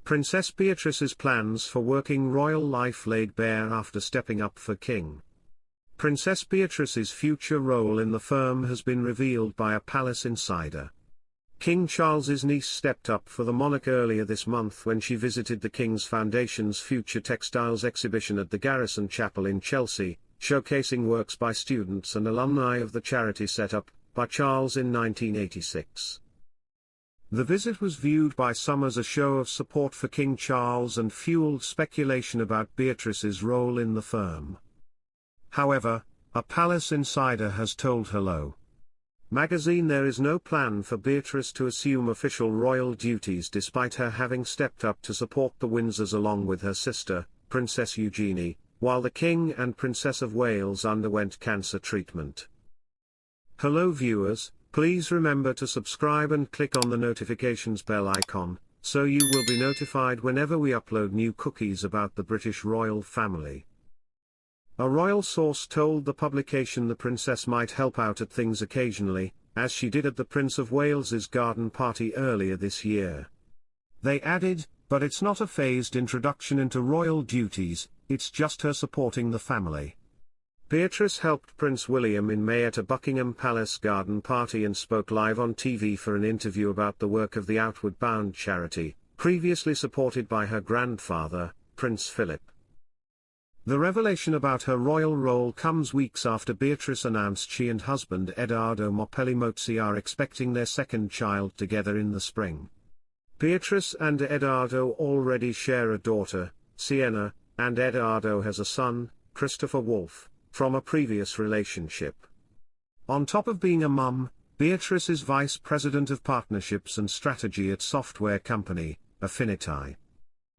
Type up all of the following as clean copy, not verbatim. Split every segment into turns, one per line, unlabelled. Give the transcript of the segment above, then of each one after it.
Princess Beatrice's plans for working royal life laid bare after stepping up for King. Princess Beatrice's future role in the firm has been revealed by a palace insider. King Charles's niece stepped up for the monarch earlier this month when she visited the King's Foundation's Future Textiles exhibition at the Garrison Chapel in Chelsea, showcasing works by students and alumni of the charity set up by Charles in 1986. The visit was viewed by some as a show of support for King Charles and fueled speculation about Beatrice's role in the firm. However, a palace insider has told Hello! Magazine there is no plan for Beatrice to assume official royal duties despite her having stepped up to support the Windsors along with her sister, Princess Eugenie, while the King and Princess of Wales underwent cancer treatment. Hello viewers, please remember to subscribe and click on the notifications bell icon, so you will be notified whenever we upload new cookies about the British royal family. A royal source told the publication the princess might help out at things occasionally, as she did at the Prince of Wales's garden party earlier this year. They added, but it's not a phased introduction into royal duties, it's just her supporting the family. Beatrice helped Prince William in May at a Buckingham Palace garden party and spoke live on TV for an interview about the work of the Outward Bound charity, previously supported by her grandfather, Prince Philip. The revelation about her royal role comes weeks after Beatrice announced she and husband Edoardo Mozzi are expecting their second child together in the spring. Beatrice and Edoardo already share a daughter, Sienna, and Edoardo has a son, Christopher Wolfe, from a previous relationship. On top of being a mum, Beatrice is Vice President of Partnerships and Strategy at software company, Affinity.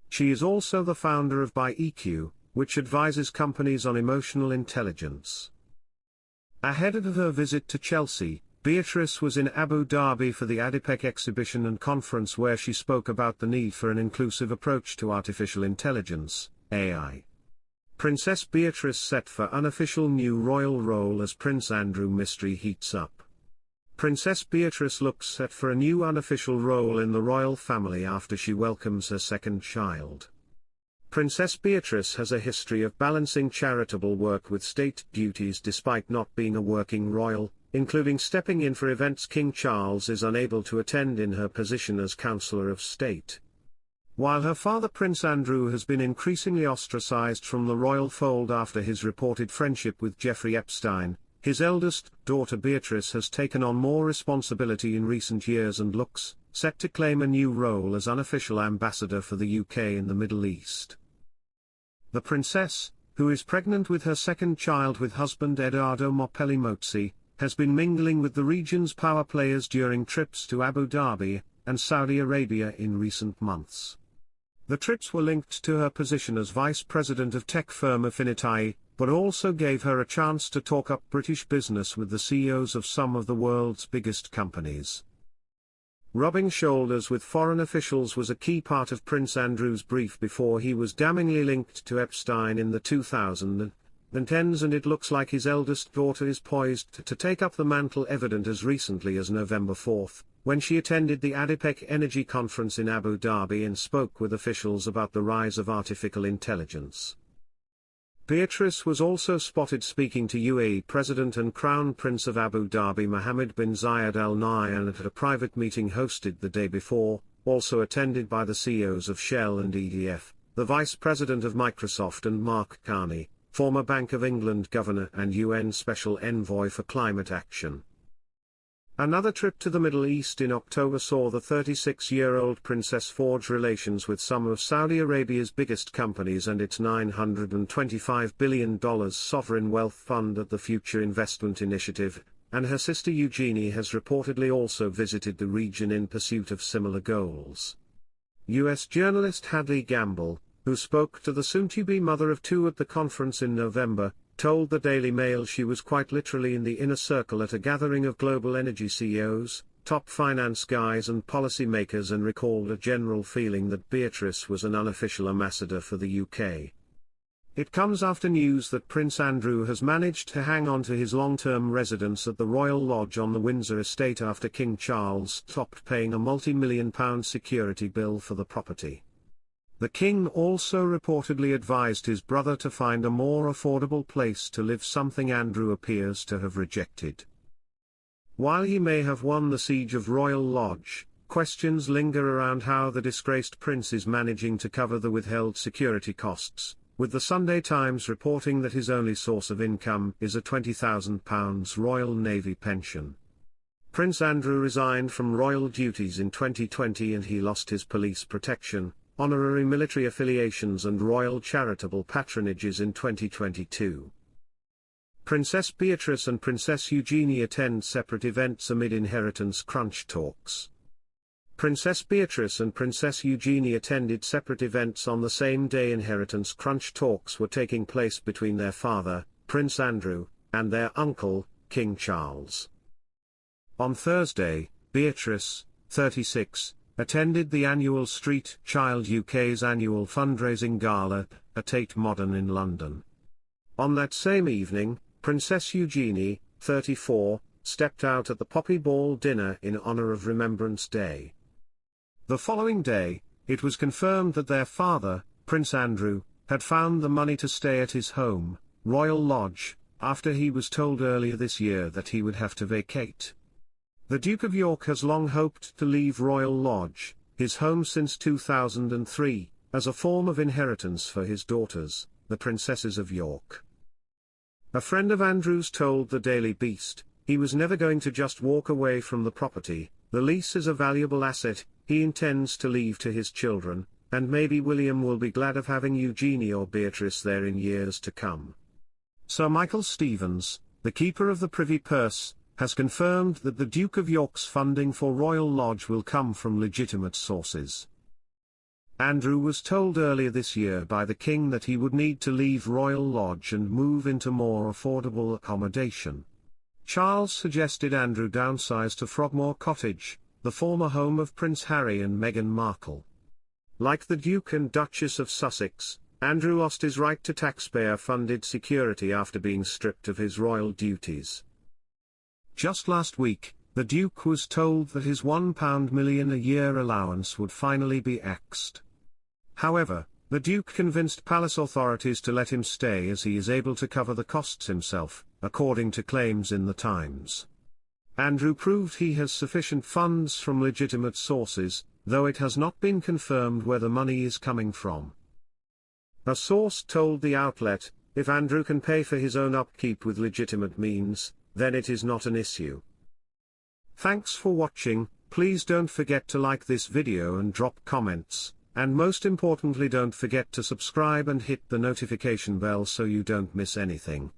She is also the founder of ByEQ, which advises companies on emotional intelligence. Ahead of her visit to Chelsea, Beatrice was in Abu Dhabi for the ADIPEC exhibition and conference where she spoke about the need for an inclusive approach to artificial intelligence, AI. Princess Beatrice set for unofficial new royal role as Prince Andrew mystery heats up. Princess Beatrice looks set for a new unofficial role in the royal family after she welcomes her second child. Princess Beatrice has a history of balancing charitable work with state duties despite not being a working royal, including stepping in for events King Charles is unable to attend in her position as Counselor of State. While her father Prince Andrew has been increasingly ostracized from the royal fold after his reported friendship with Jeffrey Epstein, his eldest daughter Beatrice has taken on more responsibility in recent years and looks set to claim a new role as unofficial ambassador for the UK in the Middle East. The princess, who is pregnant with her second child with husband Edoardo Mozzi, has been mingling with the region's power players during trips to Abu Dhabi and Saudi Arabia in recent months. The trips were linked to her position as vice president of tech firm Affinity, but also gave her a chance to talk up British business with the CEOs of some of the world's biggest companies. Rubbing shoulders with foreign officials was a key part of Prince Andrew's brief before he was damningly linked to Epstein in the 2010s, and it looks like his eldest daughter is poised to take up the mantle evident as recently as November 4, when she attended the ADIPEC Energy Conference in Abu Dhabi and spoke with officials about the rise of artificial intelligence. Beatrice was also spotted speaking to UAE President and Crown Prince of Abu Dhabi Mohammed bin Zayed Al Nahyan at a private meeting hosted the day before, also attended by the CEOs of Shell and EDF, the Vice President of Microsoft and Mark Carney, former Bank of England Governor and UN Special Envoy for Climate Action. Another trip to the Middle East in October saw the 36-year-old princess forge relations with some of Saudi Arabia's biggest companies and its $925 billion sovereign wealth fund at the Future Investment Initiative, and her sister Eugenie has reportedly also visited the region in pursuit of similar goals. U.S. journalist Hadley Gamble, who spoke to the soon-to-be mother of two at the conference in November, told the Daily Mail she was quite literally in the inner circle at a gathering of global energy CEOs, top finance guys and policy makers, and recalled a general feeling that Beatrice was an unofficial ambassador for the UK. It comes after news that Prince Andrew has managed to hang on to his long-term residence at the Royal Lodge on the Windsor estate after King Charles stopped paying a multi-million-pound security bill for the property. The king also reportedly advised his brother to find a more affordable place to live, something Andrew appears to have rejected. While he may have won the siege of Royal Lodge, questions linger around how the disgraced prince is managing to cover the withheld security costs, with the Sunday Times reporting that his only source of income is a £20,000 Royal Navy pension. Prince Andrew resigned from royal duties in 2020 and he lost his police protection, honorary military affiliations and royal charitable patronages in 2022. Princess Beatrice and Princess Eugenie attend separate events amid inheritance crunch talks. Princess Beatrice and Princess Eugenie attended separate events on the same day inheritance crunch talks were taking place between their father, Prince Andrew, and their uncle, King Charles. On Thursday, Beatrice, 36, attended the annual Street Child UK's annual fundraising gala at Tate Modern in London. On that same evening, Princess Eugenie, 34, stepped out at the Poppy Ball dinner in honour of Remembrance Day. The following day, it was confirmed that their father, Prince Andrew, had found the money to stay at his home, Royal Lodge, after he was told earlier this year that he would have to vacate. The Duke of York has long hoped to leave Royal Lodge, his home since 2003, as a form of inheritance for his daughters, the Princesses of York. A friend of Andrew's told the Daily Beast, he was never going to just walk away from the property. The lease is a valuable asset, he intends to leave to his children, and maybe William will be glad of having Eugenie or Beatrice there in years to come. Sir Michael Stevens, the keeper of the Privy Purse, has confirmed that the Duke of York's funding for Royal Lodge will come from legitimate sources. Andrew was told earlier this year by the King that he would need to leave Royal Lodge and move into more affordable accommodation. Charles suggested Andrew downsize to Frogmore Cottage, the former home of Prince Harry and Meghan Markle. Like the Duke and Duchess of Sussex, Andrew lost his right to taxpayer-funded security after being stripped of his royal duties. Just last week, the Duke was told that his £1 million a year allowance would finally be axed. However, the Duke convinced palace authorities to let him stay as he is able to cover the costs himself, according to claims in the Times. Andrew proved he has sufficient funds from legitimate sources, though it has not been confirmed where the money is coming from. A source told the outlet, if Andrew can pay for his own upkeep with legitimate means, then it is not an issue. Thanks for watching. Please don't forget to like this video and drop comments, and most importantly don't forget to subscribe and hit the notification bell so you don't miss anything.